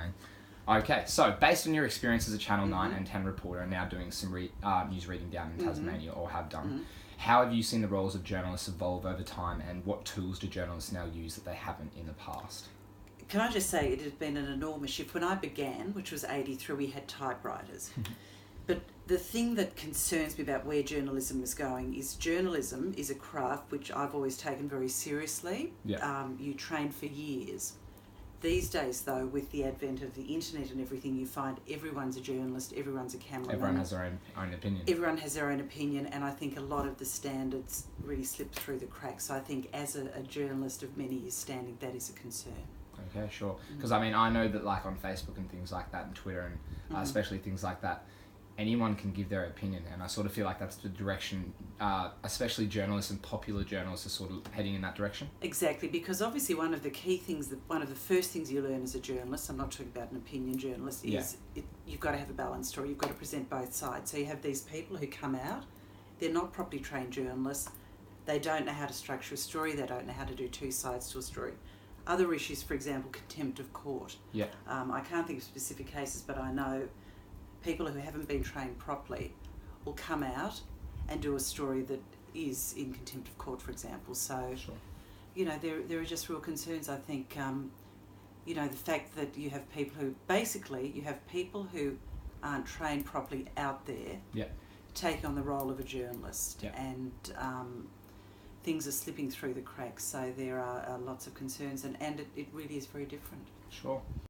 saying. Okay, so based on your experience as a Channel 9 and 10 reporter and now doing some news reading down in Tasmania, or have done, how have you seen the roles of journalists evolve over time, and what tools do journalists now use that they haven't in the past? Can I just say it has been an enormous shift. When I began, which was 83, we had typewriters. But the thing that concerns me about where journalism is going is journalism is a craft which I've always taken very seriously. Yeah. You train for years. These days, though, with the advent of the internet and everything, you find everyone's a journalist, everyone's a cameraman. Everyone has their own opinion. Everyone has their own opinion, and I think a lot of the standards really slip through the cracks. So I think as a journalist of many years standing, that is a concern. Okay, sure. Because I mean, I know that like on Facebook and things like that and Twitter and especially things like that, anyone can give their opinion, and I sort of feel like that's the direction, especially journalists and popular journalists are sort of heading in that direction. Exactly, because obviously one of the key things, one of the first things you learn as a journalist, I'm not talking about an opinion journalist, is you've got to have a balanced story, you've got to present both sides. So you have these people who come out, they're not properly trained journalists, they don't know how to structure a story, they don't know how to do two sides to a story. Other issues, for example, contempt of court. Yeah. I can't think of specific cases, but I know people who haven't been trained properly will come out and do a story that is in contempt of court, for example. So, Sure. you know, there are just real concerns. I think, you know, the fact that you have people who, basically, you have people who aren't trained properly out there take on the role of a journalist, and things are slipping through the cracks. So there are lots of concerns, and it really is very different. Sure.